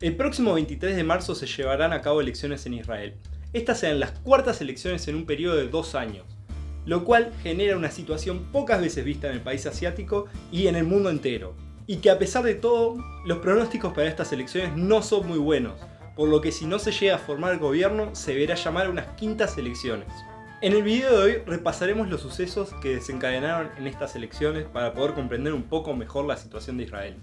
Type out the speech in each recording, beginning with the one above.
El próximo 23 de marzo se llevarán a cabo elecciones en Israel. Estas serán las cuartas elecciones en un periodo de 2 años, lo cual genera una situación pocas veces vista en el país asiático y en el mundo entero. Y que a pesar de todo, los pronósticos para estas elecciones no son muy buenos, por lo que si no se llega a formar el gobierno, se verá llamar a unas quintas elecciones. En el video de hoy repasaremos los sucesos que desencadenaron en estas elecciones para poder comprender un poco mejor la situación de Israel.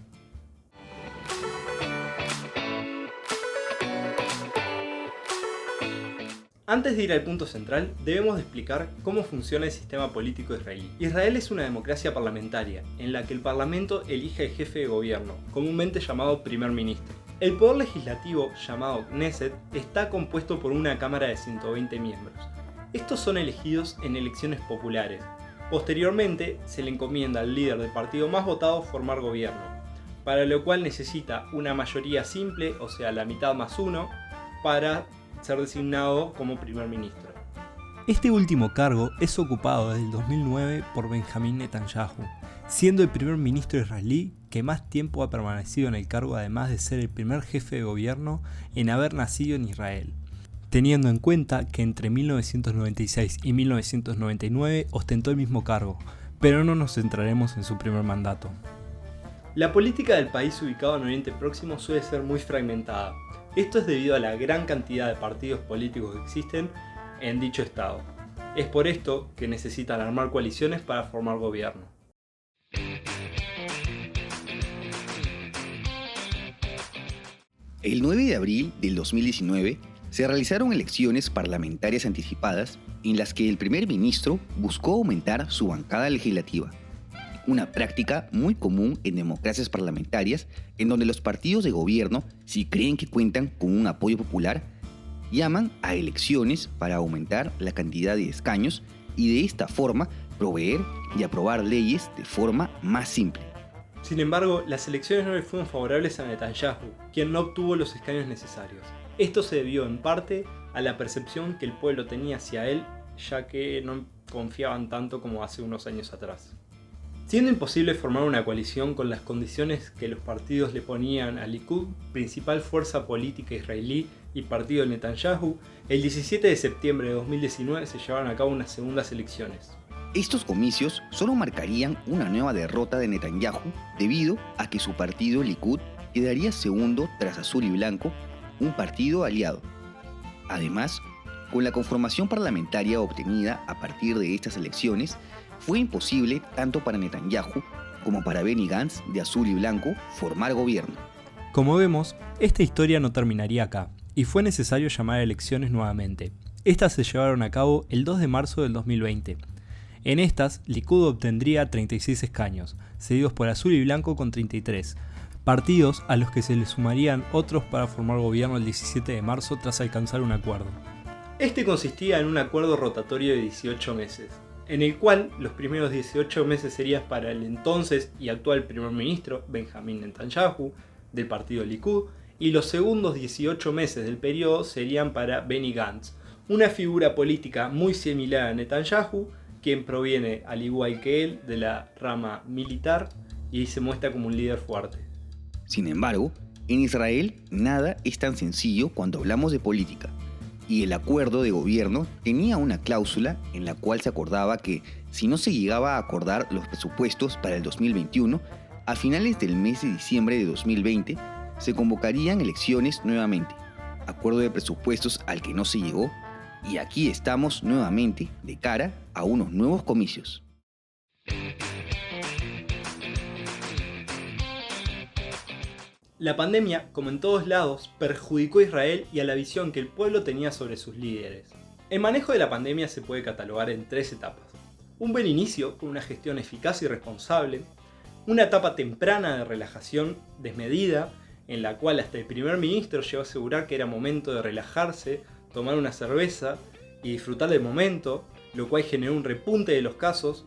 Antes de ir al punto central, debemos de explicar cómo funciona el sistema político israelí. Israel es una democracia parlamentaria, en la que el parlamento elige al jefe de gobierno, comúnmente llamado primer ministro. El poder legislativo, llamado Knesset, está compuesto por una cámara de 120 miembros. Estos son elegidos en elecciones populares. Posteriormente, se le encomienda al líder del partido más votado formar gobierno, para lo cual necesita una mayoría simple, o sea, la mitad más uno, para ser designado como primer ministro. Este último cargo es ocupado desde el 2009 por Benjamín Netanyahu, siendo el primer ministro israelí que más tiempo ha permanecido en el cargo, además de ser el primer jefe de gobierno en haber nacido en Israel, teniendo en cuenta que entre 1996 y 1999 ostentó el mismo cargo, pero no nos centraremos en su primer mandato. La política del país ubicado en Oriente Próximo suele ser muy fragmentada. Esto es debido a la gran cantidad de partidos políticos que existen en dicho estado. Es por esto que necesitan armar coaliciones para formar gobierno. El 9 de abril del 2019 se realizaron elecciones parlamentarias anticipadas en las que el primer ministro buscó aumentar su bancada legislativa. Una práctica muy común en democracias parlamentarias en donde los partidos de gobierno, si creen que cuentan con un apoyo popular, llaman a elecciones para aumentar la cantidad de escaños y de esta forma proveer y aprobar leyes de forma más simple. Sin embargo, las elecciones no le fueron favorables a Netanyahu, quien no obtuvo los escaños necesarios. Esto se debió en parte a la percepción que el pueblo tenía hacia él, ya que no confiaban tanto como hace unos años atrás. Siendo imposible formar una coalición con las condiciones que los partidos le ponían al Likud, principal fuerza política israelí y partido de Netanyahu, el 17 de septiembre de 2019 se llevaron a cabo unas segundas elecciones. Estos comicios solo marcarían una nueva derrota de Netanyahu debido a que su partido Likud quedaría segundo tras Azul y Blanco, un partido aliado. Además, con la conformación parlamentaria obtenida a partir de estas elecciones, fue imposible tanto para Netanyahu como para Benny Gantz de Azul y Blanco formar gobierno. Como vemos, esta historia no terminaría acá, y fue necesario llamar a elecciones nuevamente. Estas se llevaron a cabo el 2 de marzo del 2020. En estas, Likud obtendría 36 escaños, cedidos por Azul y Blanco con 33, partidos a los que se le sumarían otros para formar gobierno el 17 de marzo tras alcanzar un acuerdo. Este consistía en un acuerdo rotatorio de 18 meses. En el cual los primeros 18 meses serían para el entonces y actual primer ministro Benjamín Netanyahu del partido Likud y los segundos 18 meses del periodo serían para Benny Gantz, una figura política muy similar a Netanyahu, quien proviene al igual que él de la rama militar y se muestra como un líder fuerte. Sin embargo, en Israel nada es tan sencillo cuando hablamos de política. Y el acuerdo de gobierno tenía una cláusula en la cual se acordaba que si no se llegaba a acordar los presupuestos para el 2021, a finales del mes de diciembre de 2020 se convocarían elecciones nuevamente, acuerdo de presupuestos al que no se llegó, y aquí estamos nuevamente de cara a unos nuevos comicios. La pandemia, como en todos lados, perjudicó a Israel y a la visión que el pueblo tenía sobre sus líderes. El manejo de la pandemia se puede catalogar en 3 etapas. Un buen inicio, con una gestión eficaz y responsable. Una etapa temprana de relajación desmedida, en la cual hasta el primer ministro llegó a asegurar que era momento de relajarse, tomar una cerveza y disfrutar del momento, lo cual generó un repunte de los casos,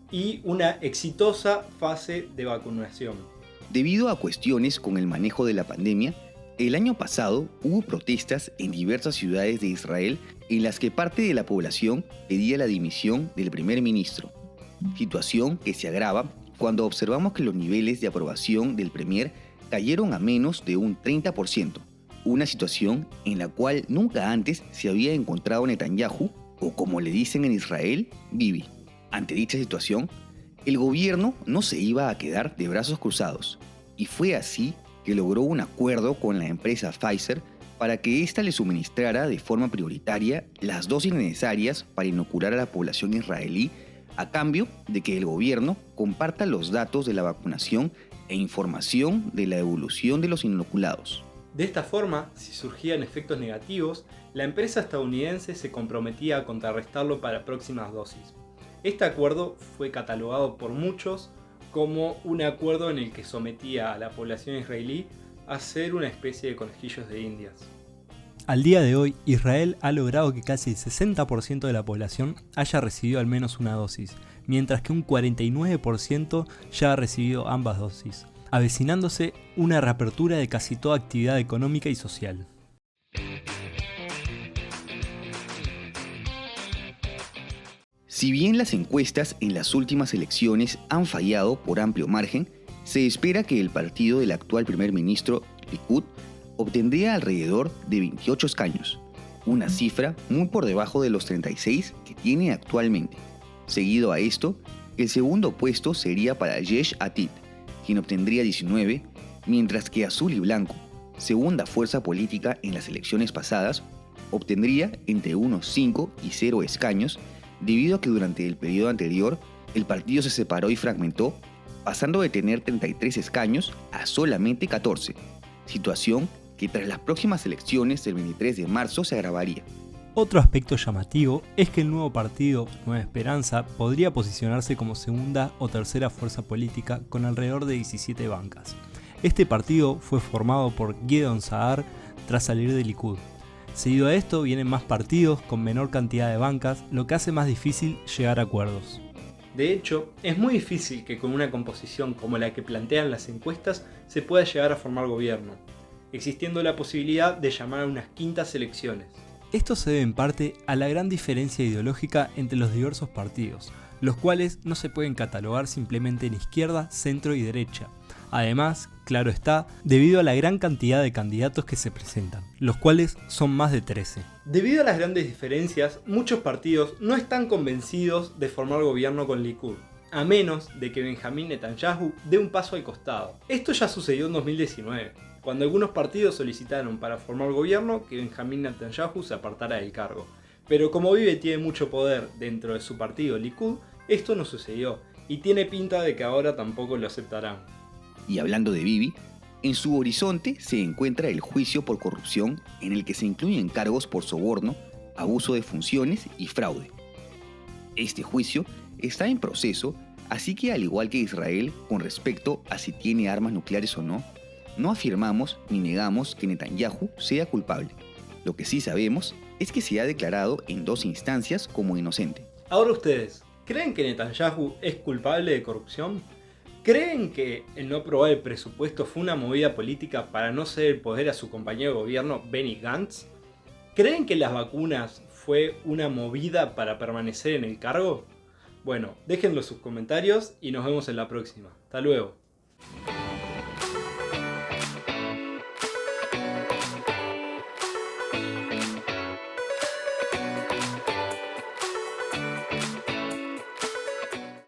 y una exitosa fase de vacunación. Debido a cuestiones con el manejo de la pandemia, el año pasado hubo protestas en diversas ciudades de Israel en las que parte de la población pedía la dimisión del primer ministro, situación que se agrava cuando observamos que los niveles de aprobación del premier cayeron a menos de un 30%, una situación en la cual nunca antes se había encontrado Netanyahu, o como le dicen en Israel, Bibi. Ante dicha situación, el gobierno no se iba a quedar de brazos cruzados, y fue así que logró un acuerdo con la empresa Pfizer para que ésta le suministrara de forma prioritaria las dosis necesarias para inocular a la población israelí, a cambio de que el gobierno comparta los datos de la vacunación e información de la evolución de los inoculados. De esta forma, si surgían efectos negativos, la empresa estadounidense se comprometía a contrarrestarlo para próximas dosis. Este acuerdo fue catalogado por muchos como un acuerdo en el que sometía a la población israelí a ser una especie de conejillos de indias. Al día de hoy, Israel ha logrado que casi el 60% de la población haya recibido al menos una dosis, mientras que un 49% ya ha recibido ambas dosis, avecinándose una reapertura de casi toda actividad económica y social. Si bien las encuestas en las últimas elecciones han fallado por amplio margen, se espera que el partido del actual primer ministro, Likud, obtendría alrededor de 28 escaños, una cifra muy por debajo de los 36 que tiene actualmente. Seguido a esto, el segundo puesto sería para Yesh Atid, quien obtendría 19, mientras que Azul y Blanco, segunda fuerza política en las elecciones pasadas, obtendría entre unos 5 y 0 escaños, debido a que durante el periodo anterior el partido se separó y fragmentó, pasando de tener 33 escaños a solamente 14, situación que tras las próximas elecciones del 23 de marzo se agravaría. Otro aspecto llamativo es que el nuevo partido, Nueva Esperanza, podría posicionarse como segunda o tercera fuerza política con alrededor de 17 bancas. Este partido fue formado por Gideon Sa'ar tras salir del Likud. Seguido a esto vienen más partidos con menor cantidad de bancas, lo que hace más difícil llegar a acuerdos. De hecho, es muy difícil que con una composición como la que plantean las encuestas se pueda llegar a formar gobierno, existiendo la posibilidad de llamar a unas quintas elecciones. Esto se debe en parte a la gran diferencia ideológica entre los diversos partidos, los cuales no se pueden catalogar simplemente en izquierda, centro y derecha. Además, claro está, debido a la gran cantidad de candidatos que se presentan, los cuales son más de 13. Debido a las grandes diferencias, muchos partidos no están convencidos de formar gobierno con Likud, a menos de que Benjamín Netanyahu dé un paso al costado. Esto ya sucedió en 2019, cuando algunos partidos solicitaron para formar gobierno que Benjamín Netanyahu se apartara del cargo. Pero como Bibi tiene mucho poder dentro de su partido Likud, esto no sucedió, y tiene pinta de que ahora tampoco lo aceptarán. Y hablando de Bibi, en su horizonte se encuentra el juicio por corrupción, en el que se incluyen cargos por soborno, abuso de funciones y fraude. Este juicio está en proceso, así que al igual que Israel con respecto a si tiene armas nucleares o no, no afirmamos ni negamos que Netanyahu sea culpable. Lo que sí sabemos es que se ha declarado en 2 instancias como inocente. Ahora ustedes, ¿creen que Netanyahu es culpable de corrupción? ¿Creen que el no aprobar el presupuesto fue una movida política para no ceder el poder a su compañero de gobierno Benny Gantz? ¿Creen que las vacunas fue una movida para permanecer en el cargo? Bueno, déjenlo en sus comentarios y nos vemos en la próxima. Hasta luego.